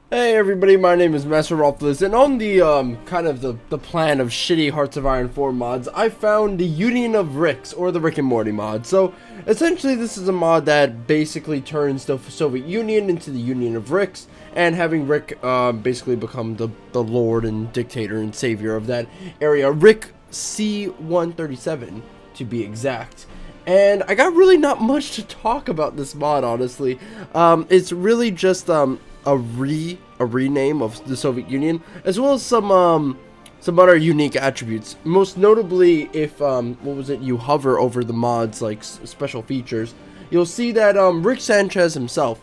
Hey everybody, my name is Masterofroflness, and on the kind of the plan of shitty Hearts of Iron 4 mods, I found the Union of Ricks, or the Rick and Morty mod. So essentially this is a mod that basically turns the Soviet Union into the Union of Ricks, and having Rick basically become the lord and dictator and savior of that area. Rick C-137 to be exact. And I got really not much to talk about this mod, honestly. It's really just a rename of the Soviet Union, as well as some other unique attributes. Most notably, if what was it, you hover over the mod's like special features, you'll see that Rick Sanchez himself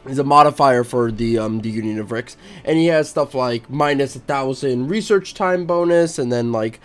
is a modifier for the Union of Ricks, and he has stuff like -1,000 research time bonus, and then like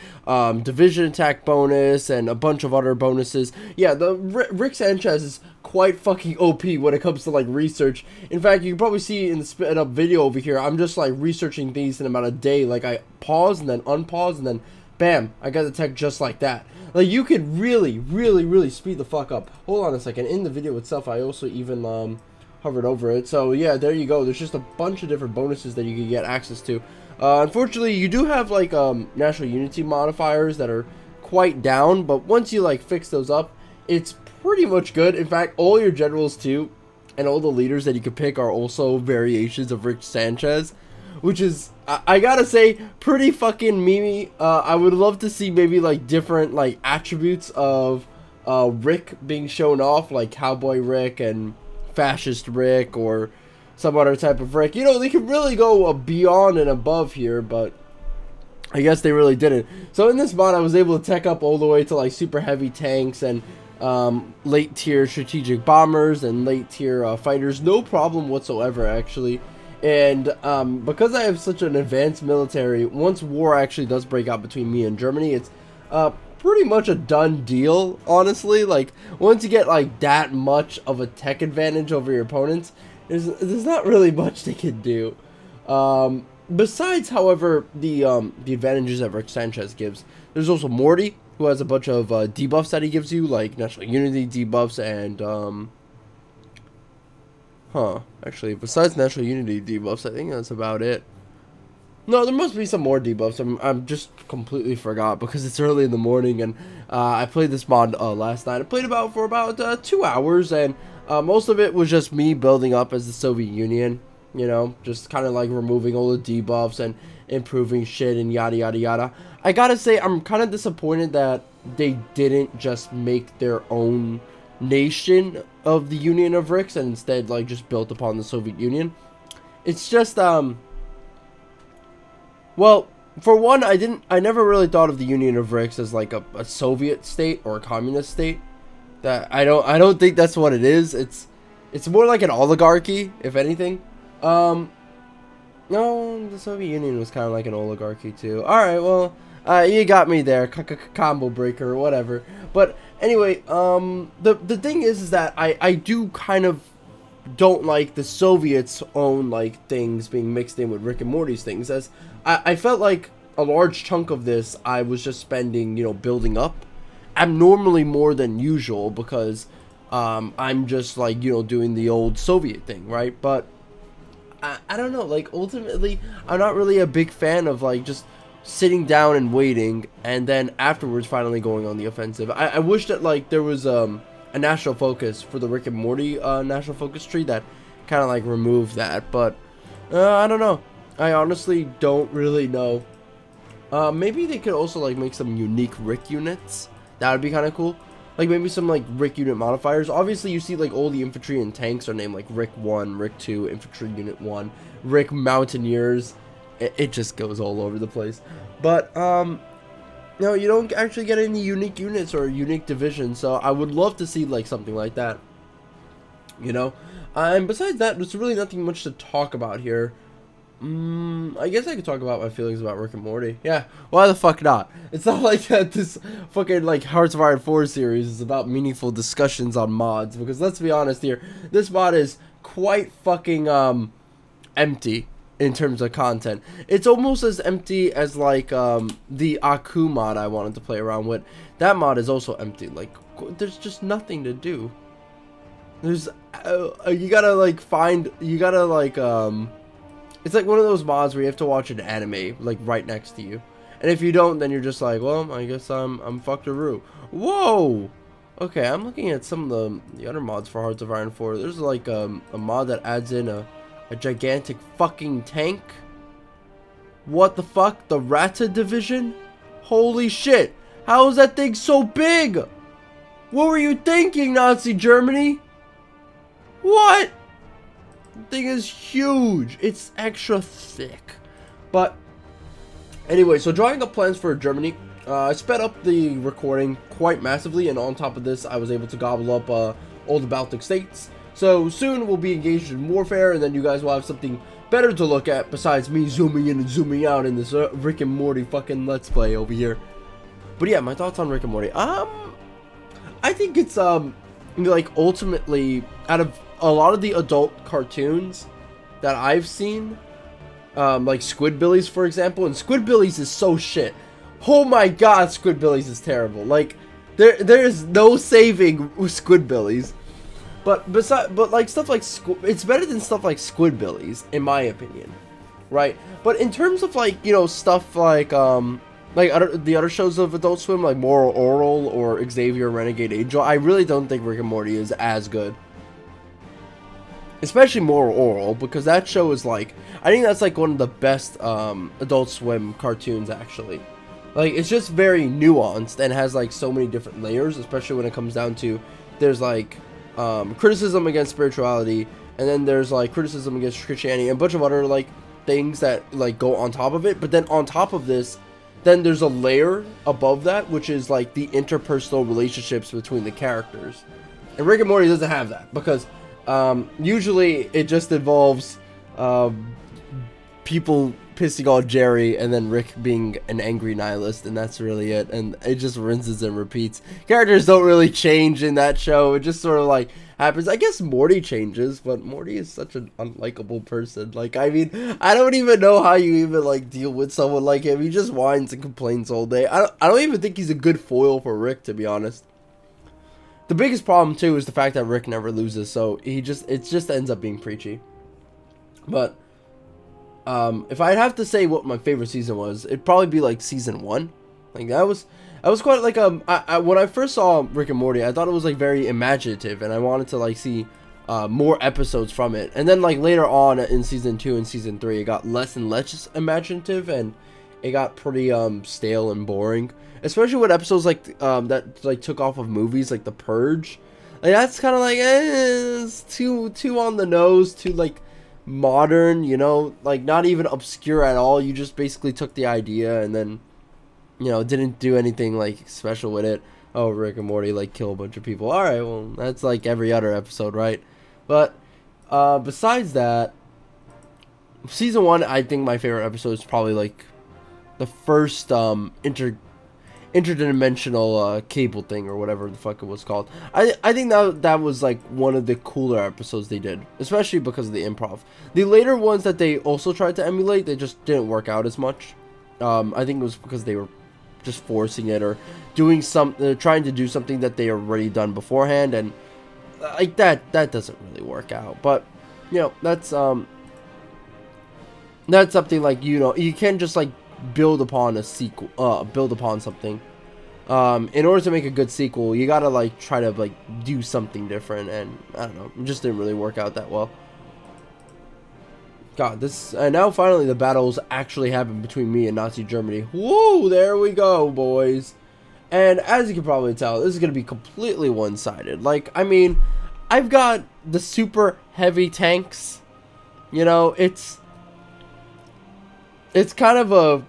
division attack bonus, and a bunch of other bonuses. Yeah, the Rick Sanchez is quite fucking OP when it comes to like research. In fact, you can probably see in the sped up video over here, I'm just like researching these in about a day. Like I pause and then unpause, and then bam, I got the tech just like that. Like you could really speed the fuck up. Hold on a second. In the video itself, I also even hovered over it. So yeah, there you go. There's just a bunch of different bonuses that you can get access to. Unfortunately, you do have like national unity modifiers that are quite down, but once you like fix those up, it's pretty much good. In fact, all your generals too, and all the leaders that you can pick are also variations of Rick Sanchez, which is I gotta say pretty fucking memey. I would love to see maybe like different like attributes of Rick being shown off, like Cowboy Rick and Fascist Rick, or some other type of Rick. You know, they could really go beyond and above here, but I guess they really didn't. So in this mod, I was able to tech up all the way to like super heavy tanks and late tier strategic bombers and late tier fighters, no problem whatsoever, actually. And because I have such an advanced military, once war actually does break out between me and Germany, it's pretty much a done deal, honestly. Like once you get like that much of a tech advantage over your opponents, there's not really much they can do. Besides, however, the advantages that Rick Sanchez gives, there's also Morty, who has a bunch of debuffs that he gives you, like national unity debuffs and actually, besides national unity debuffs, I think that's about it. No, there must be some more debuffs. I'm just completely forgot because it's early in the morning, and I played this mod last night. I played for about 2 hours, and most of it was just me building up as the Soviet Union. You know, just kind of like removing all the debuffs and improving shit and yada yada yada. I gotta say, I'm kind of disappointed that they didn't just make their own nation of the Union of Ricks and instead like just built upon the Soviet Union. It's just well, for one, I never really thought of the Union of Ricks as like a Soviet state or a communist state. That I don't think that's what it is. It's more like an oligarchy, if anything. No, the Soviet Union was kind of like an oligarchy too. All right, well, you got me there, combo breaker or whatever. But anyway, the thing is that I do kind of don't like the Soviets' own like things being mixed in with Rick and Morty's things, as I felt like a large chunk of this I was just spending, you know, building up abnormally more than usual, because I'm just like, you know, doing the old Soviet thing, right? But I don't know, like ultimately I'm not really a big fan of like just sitting down and waiting and then afterwards finally going on the offensive. I wish that like there was a national focus for the Rick and Morty national focus tree that kind of like removed that, but I don't know. I honestly don't really know. Maybe they could also like make some unique Rick units. That would be kind of cool. Like maybe some like Rick unit modifiers. Obviously you see like all the infantry and tanks are named like Rick 1, Rick 2, Infantry Unit 1, Rick Mountaineers. It just goes all over the place. But no, you don't actually get any unique units or unique divisions, so I would love to see like something like that, you know. And besides that, there's really nothing much to talk about here. I guess I could talk about my feelings about Rick and Morty. Yeah, why the fuck not? It's not like that this fucking like Hearts of Iron 4 series is about meaningful discussions on mods, because let's be honest here, this mod is quite fucking empty in terms of content. It's almost as empty as like the Aku mod I wanted to play around with. That mod is also empty. Like there's just nothing to do. There's you gotta like find, you gotta like It's like one of those mods where you have to watch an anime like right next to you, and if you don't, then you're just like, well, I guess I'm fuckaroo. Whoa. Okay, I'm looking at some of the other mods for Hearts of Iron 4. There's like a mod that adds in a gigantic fucking tank. What the fuck? The Rata division? Holy shit! How is that thing so big? What were you thinking, Nazi Germany? What? The thing is huge. It's extra thick. But anyway, so drawing up plans for Germany. I sped up the recording quite massively, and on top of this, I was able to gobble up all the Baltic states. So soon we'll be engaged in warfare, and then you guys will have something better to look at besides me zooming in and zooming out in this Rick and Morty fucking Let's Play over here. But yeah, my thoughts on Rick and Morty. I think it's like ultimately out of a lot of the adult cartoons that I've seen, like Squidbillies for example, and Squidbillies is so shit. Oh my god, Squidbillies is terrible. Like there is no saving Squidbillies. But like stuff like it's better than stuff like Squidbillies in my opinion, right? But in terms of like, you know, stuff like the other shows of Adult Swim like Moral Oral or Xavier Renegade Angel, I really don't think Rick and Morty is as good. Especially Moral Oral, because that show is like, I think that's like one of the best Adult Swim cartoons actually. Like, it's just very nuanced and has like so many different layers, especially when it comes down to, there's like criticism against spirituality, and then there's like criticism against Christianity and a bunch of other like things that like go on top of it. But then on top of this, then there's a layer above that, which is like the interpersonal relationships between the characters. And Rick and Morty doesn't have that, because usually it just involves people pissing on Jerry and then Rick being an angry nihilist, and that's really it, and it just rinses and repeats. Characters don't really change in that show. It just sort of like happens. I guess Morty changes, but Morty is such an unlikable person. Like, I mean, I don't even know how you even like deal with someone like him. He just whines and complains all day. I don't even think he's a good foil for Rick, to be honest. The biggest problem too is the fact that Rick never loses, so it just ends up being preachy. But if I'd have to say what my favorite season was, it'd probably be like season 1. Like that was quite like when I first saw Rick and Morty, I thought it was like very imaginative, and I wanted to like see more episodes from it. And then like later on in season 2 and season 3, it got less and less imaginative, and it got pretty stale and boring. Especially with episodes like that like took off of movies like The Purge. Like that's kind of like it's too on the nose, too like modern, you know, like not even obscure at all. You just basically took the idea and then, you know, didn't do anything like special with it. Oh, Rick and Morty like kill a bunch of people. All right, well that's like every other episode, right? But besides that, season 1, I think my favorite episode is probably like the first interdimensional cable thing or whatever the fuck it was called. I think that was like one of the cooler episodes they did, especially because of the improv. The later ones that they also tried to emulate, they just didn't work out as much. I think it was because they were just forcing it or doing trying to do something that they already done beforehand, and like that doesn't really work out. But you know, that's something like, you know, you can't just like build upon a sequel, build upon something. In order to make a good sequel, you gotta like try to like do something different, and I don't know, it just didn't really work out that well. God, and now finally the battles actually happen between me and Nazi Germany. Whoa, there we go, boys. And as you can probably tell, this is gonna be completely one-sided. Like, I mean, I've got the super heavy tanks. You know, it's kind of a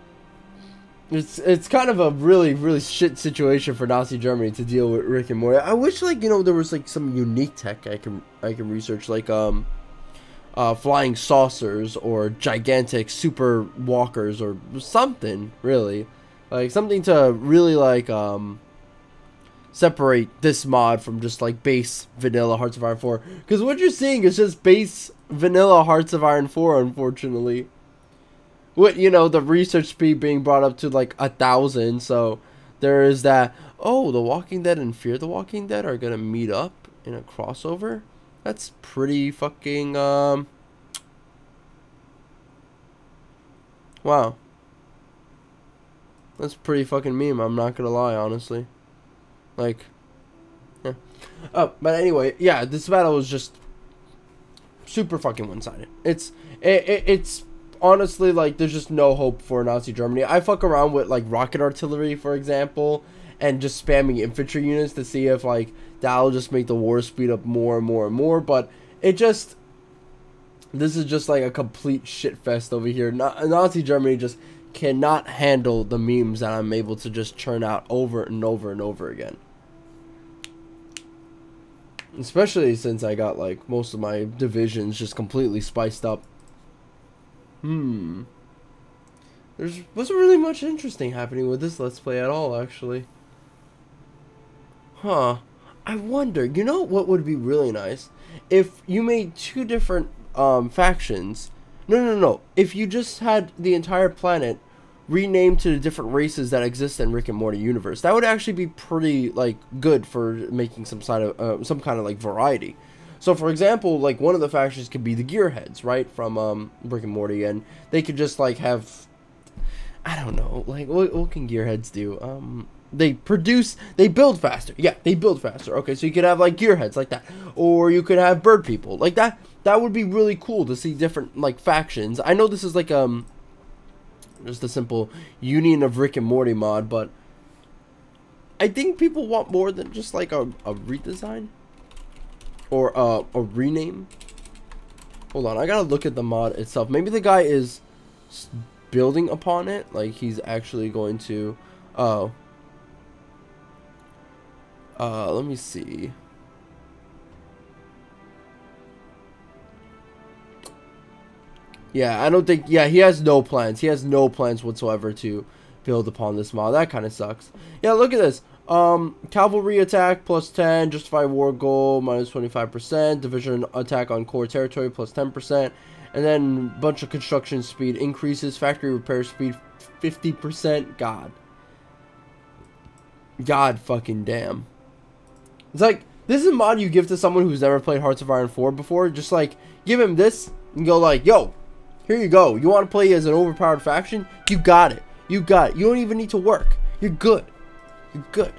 really shit situation for Nazi Germany to deal with Rick and Morty. I wish, like, you know, there was like some unique tech I can research, like flying saucers or gigantic super walkers or something, really, like something to really like separate this mod from just like base vanilla Hearts of Iron 4, because what you're seeing is just base vanilla Hearts of Iron 4, unfortunately. What, you know, the research speed being brought up to like 1,000, so there is that. Oh, The Walking Dead and Fear the Walking Dead are gonna meet up in a crossover. That's pretty fucking Wow. That's pretty fucking meme, I'm not gonna lie, honestly. Like, yeah. Oh, but anyway, yeah, this battle was just super fucking one-sided. It's honestly, like, there's just no hope for Nazi Germany. I fuck around with, like, rocket artillery, for example, and just spamming infantry units to see if, like, that'll just make the war speed up more and more and more, but it just... This is just, like, a complete shit fest over here. Nazi Germany just cannot handle the memes that I'm able to just churn out over and over and over again. Especially since I got, like, most of my divisions just completely spiced up. There wasn't really much interesting happening with this Let's Play at all, actually. Huh. I wonder, you know what would be really nice? If you made two different factions. No. If you just had the entire planet renamed to the different races that exist in Rick and Morty universe, that would actually be pretty, like, good for making some kind of like variety. So, for example, like, one of the factions could be the Gearheads, right, from Rick and Morty, and they could just, like, have, I don't know, like, what can Gearheads do? They build faster. Yeah, they build faster. Okay, so you could have, like, Gearheads like that, or you could have Bird People like that. That would be really cool to see different, like, factions. I know this is, like, just a simple union of Rick and Morty mod, but I think people want more than just, like, a redesign or a rename. Hold on, I gotta look at the mod itself. Maybe the guy is building upon it, like he's actually going to let me see. Yeah, I don't think... Yeah, he has no plans. He has no plans whatsoever to build upon this mod. That kind of sucks. Yeah, look at this. Cavalry attack plus 10. Justify war goal minus 25%. Division attack on core territory plus 10%. And then bunch of construction speed increases. Factory repair speed 50%. God fucking damn. It's like, this is a mod you give to someone who's never played Hearts of Iron 4 before. Just, like, give him this and go like, yo, here you go. You want to play as an overpowered faction? You got it. You got it. You don't even need to work. You're good. You're good.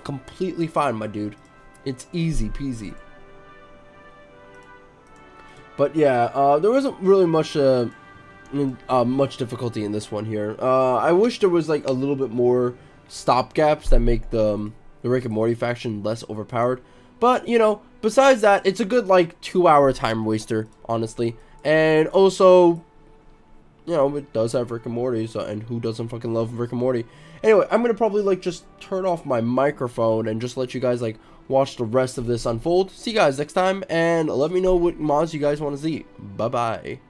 Completely fine, my dude. It's easy peasy. But yeah, there wasn't really much much difficulty in this one here. I wish there was, like, a little bit more stopgaps that make the Rick and Morty faction less overpowered. But, you know, besides that, it's a good, like, 2-hour time waster, honestly. And also, you know, it does have Rick and Morty, so, and who doesn't fucking love Rick and Morty? Anyway, I'm gonna probably, like, just turn off my microphone and just let you guys, like, watch the rest of this unfold. See you guys next time, and let me know what mods you guys want to see. Bye-bye.